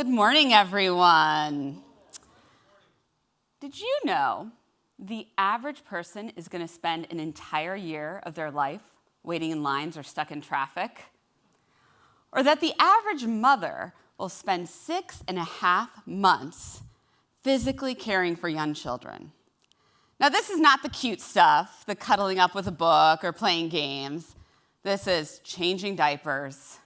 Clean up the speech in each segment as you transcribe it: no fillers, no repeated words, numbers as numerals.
Good morning, everyone. Did you know the average person is going to spend an entire year of their life waiting in lines or stuck in traffic? Or that the average mother will spend 6.5 months physically caring for young children? Now, this is not the cute stuff, the cuddling up with a book or playing games. This is changing diapers,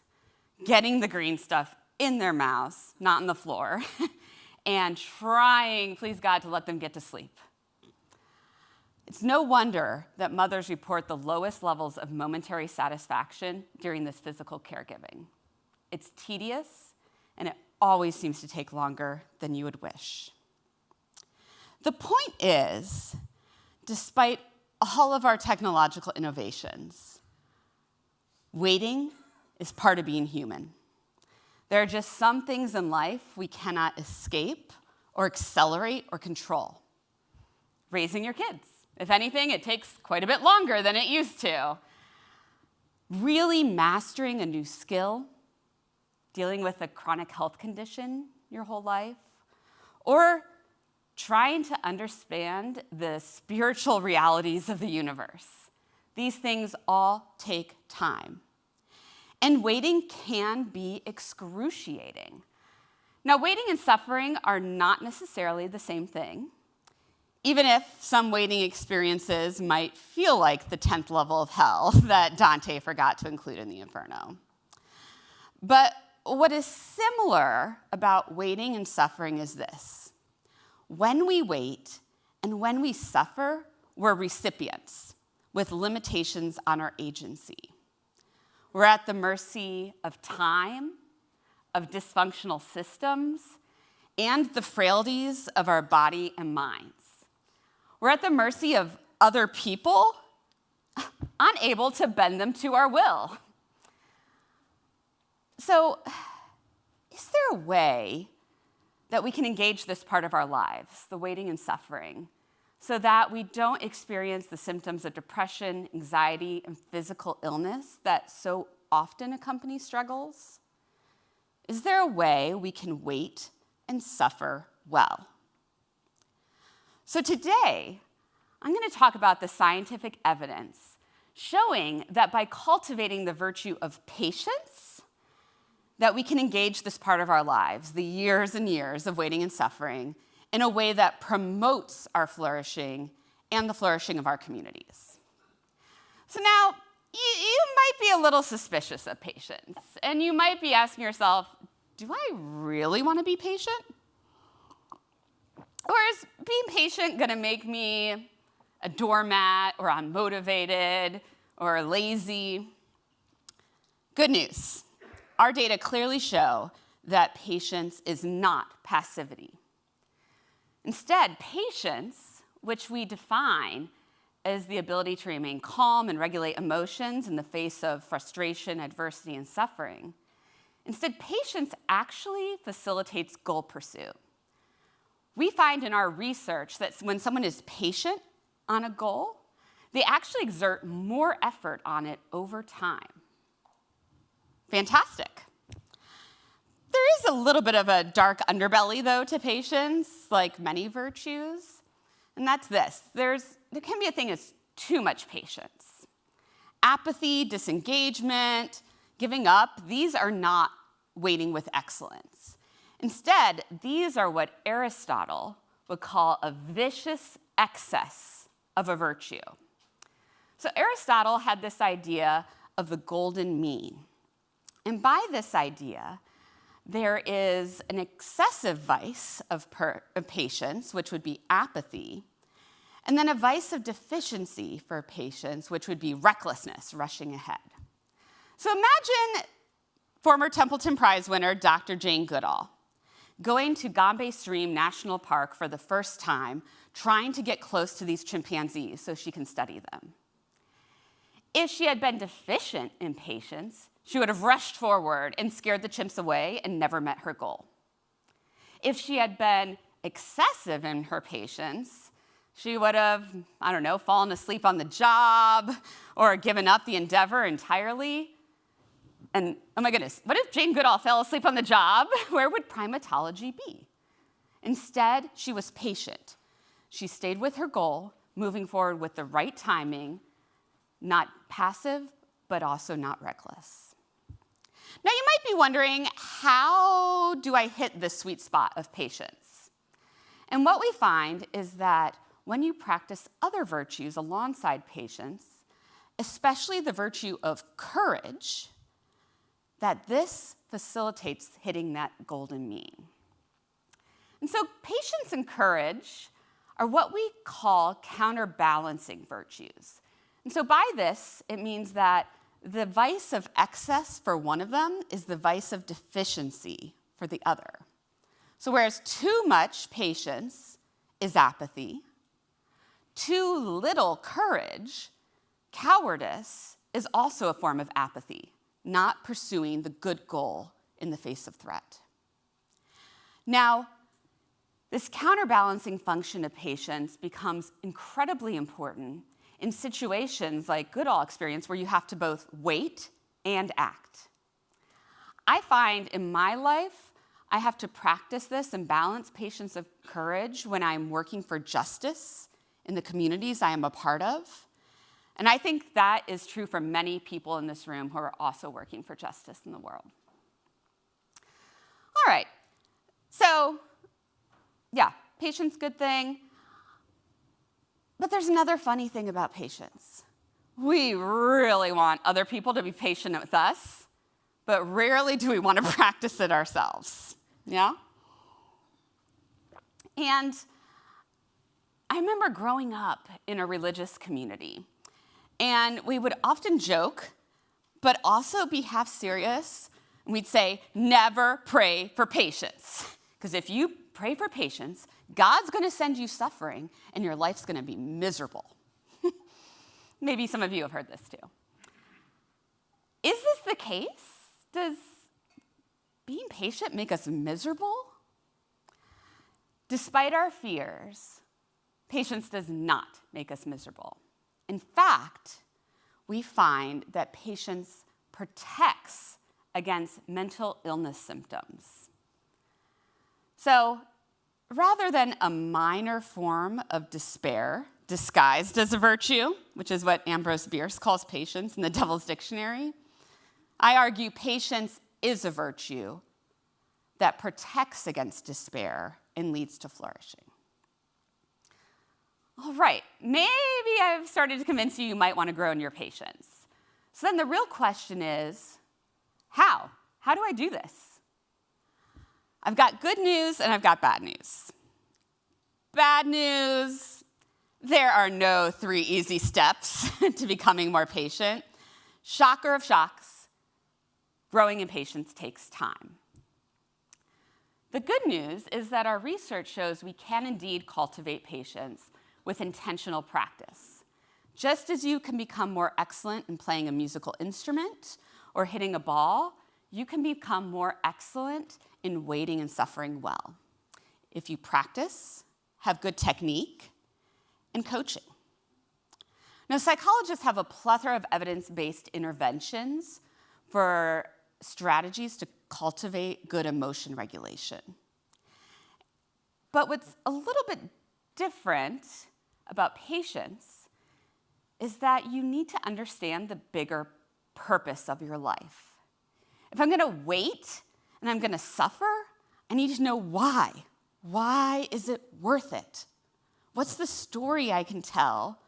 getting the green stuff in their mouths, not on the floor, and trying, please God, to let them get to sleep. It's no wonder that mothers report the lowest levels of momentary satisfaction during this physical caregiving. It's tedious, and it always seems to take longer than you would wish. The point is, despite all of our technological innovations, waiting is part of being human. There are just some things in life we cannot escape or accelerate or control. Raising your kids. If anything, it takes quite a bit longer than it used to. Really mastering a new skill, dealing with a chronic health condition your whole life, or trying to understand the spiritual realities of the universe. These things all take time. And waiting can be excruciating. Now, waiting and suffering are not necessarily the same thing, even if some waiting experiences might feel like the 10th level of hell that Dante forgot to include in the Inferno. But what is similar about waiting and suffering is this. When we wait and when we suffer, we're recipients with limitations on our agency. We're at the mercy of time, of dysfunctional systems, and the frailties of our body and minds. We're at the mercy of other people, unable to bend them to our will. So, is there a way that we can engage this part of our lives, the waiting and suffering, so that we don't experience the symptoms of depression, anxiety, and physical illness that so often accompany struggles? Is there a way we can wait and suffer well? So today, I'm going to talk about the scientific evidence showing that by cultivating the virtue of patience, that we can engage this part of our lives, the years and years of waiting and suffering, in a way that promotes our flourishing and the flourishing of our communities. So now, you might be a little suspicious of patience, and you might be asking yourself, do I really want to be patient? Or is being patient going to make me a doormat or unmotivated or lazy? Good news. Our data clearly show that patience is not passivity. Instead, patience, which we define as the ability to remain calm and regulate emotions in the face of frustration, adversity, and suffering, instead, patience actually facilitates goal pursuit. We find in our research that when someone is patient on a goal, they actually exert more effort on it over time. Fantastic. There is a little bit of a dark underbelly, though, to patience, like many virtues, and that's this. There can be a thing as too much patience. Apathy, disengagement, giving up, these are not waiting with excellence. Instead, these are what Aristotle would call a vicious excess of a virtue. So Aristotle had this idea of the golden mean. And by this idea, there is an excessive vice of patience, which would be apathy, and then a vice of deficiency for patience, which would be recklessness, rushing ahead. So imagine former Templeton Prize winner Dr. Jane Goodall going to Gombe Stream National Park for the first time, trying to get close to these chimpanzees so she can study them. If she had been deficient in patience, she would have rushed forward and scared the chimps away and never met her goal. If she had been excessive in her patience, she would have, fallen asleep on the job or given up the endeavor entirely. And oh my goodness, what if Jane Goodall fell asleep on the job? Where would primatology be? Instead, she was patient. She stayed with her goal, moving forward with the right timing, not passive, but also not reckless. Now, you might be wondering, how do I hit the sweet spot of patience? And what we find is that when you practice other virtues alongside patience, especially the virtue of courage, that this facilitates hitting that golden mean. And so patience and courage are what we call counterbalancing virtues. And so by this, it means that the vice of excess for one of them is the vice of deficiency for the other. So whereas too much patience is apathy, too little courage, cowardice, is also a form of apathy, not pursuing the good goal in the face of threat. Now, this counterbalancing function of patience becomes incredibly important in situations like Goodall experience where you have to both wait and act. I find in my life, I have to practice this and balance patience of courage when I'm working for justice in the communities I am a part of. And I think that is true for many people in this room who are also working for justice in the world. All right, so yeah, patience, good thing. But there's another funny thing about patience. We really want other people to be patient with us, but rarely do we want to practice it ourselves, yeah? And I remember growing up in a religious community, and we would often joke, but also be half serious, and we'd say, never pray for patience. Because if you pray for patience, God's going to send you suffering, and your life's going to be miserable. Maybe some of you have heard this too. Is this the case? Does being patient make us miserable? Despite our fears, patience does not make us miserable. In fact, we find that patience protects against mental illness symptoms. So, rather than a minor form of despair disguised as a virtue, which is what Ambrose Bierce calls patience in the Devil's Dictionary, I argue patience is a virtue that protects against despair and leads to flourishing. All right, maybe I've started to convince you might want to grow in your patience. So then the real question is, how? How do I do this? I've got good news and I've got bad news. Bad news, there are no 3 easy steps to becoming more patient. Shocker of shocks, growing in patience takes time. The good news is that our research shows we can indeed cultivate patience with intentional practice. Just as you can become more excellent in playing a musical instrument or hitting a ball, you can become more excellent in waiting and suffering well if you practice, have good technique, and coaching. Now, psychologists have a plethora of evidence-based interventions for strategies to cultivate good emotion regulation. But what's a little bit different about patience is that you need to understand the bigger purpose of your life. If I'm going to wait and I'm going to suffer, I need to know why. Why is it worth it? What's the story I can tell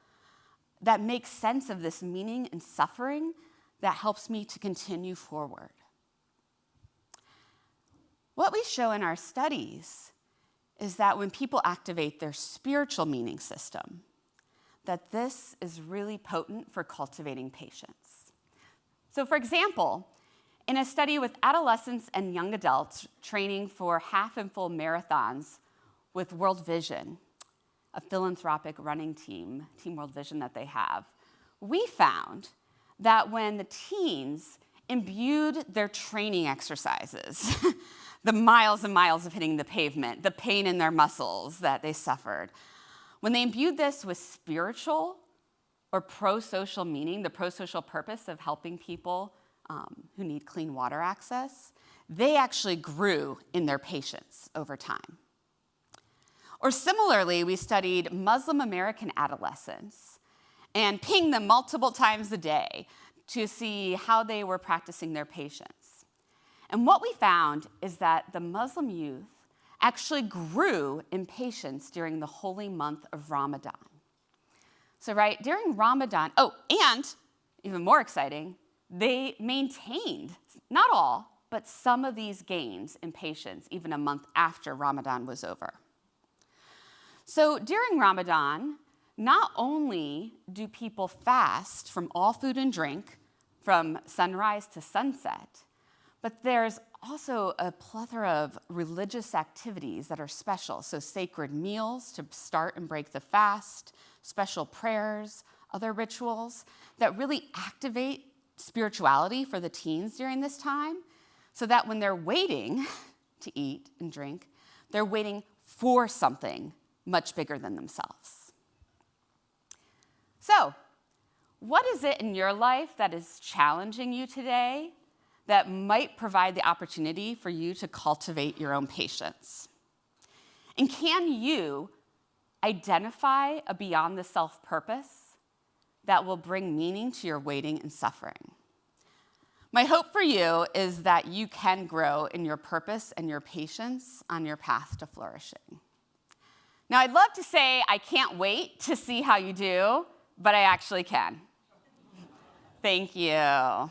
that makes sense of this meaning and suffering that helps me to continue forward? What we show in our studies is that when people activate their spiritual meaning system, that this is really potent for cultivating patience. So for example, in a study with adolescents and young adults training for half and full marathons with World Vision, a philanthropic running team, Team World Vision that they have, we found that when the teens imbued their training exercises, the miles and miles of hitting the pavement, the pain in their muscles that they suffered, when they imbued this with spiritual or pro-social meaning, the pro-social purpose of helping people who need clean water access, they actually grew in their patience over time. Or similarly, we studied Muslim American adolescents and pinged them multiple times a day to see how they were practicing their patience. And what we found is that the Muslim youth actually grew in patience during the holy month of Ramadan. So during Ramadan, and even more exciting, they maintained, not all, but some of these gains in patience even a month after Ramadan was over. So during Ramadan, not only do people fast from all food and drink from sunrise to sunset, but there's also a plethora of religious activities that are special. So sacred meals to start and break the fast, special prayers, other rituals that really activate spirituality for the teens during this time, so that when they're waiting to eat and drink, they're waiting for something much bigger than themselves. So, what is it in your life that is challenging you today that might provide the opportunity for you to cultivate your own patience? And can you identify a beyond the self purpose that will bring meaning to your waiting and suffering? My hope for you is that you can grow in your purpose and your patience on your path to flourishing. Now, I'd love to say I can't wait to see how you do, but I actually can. Thank you.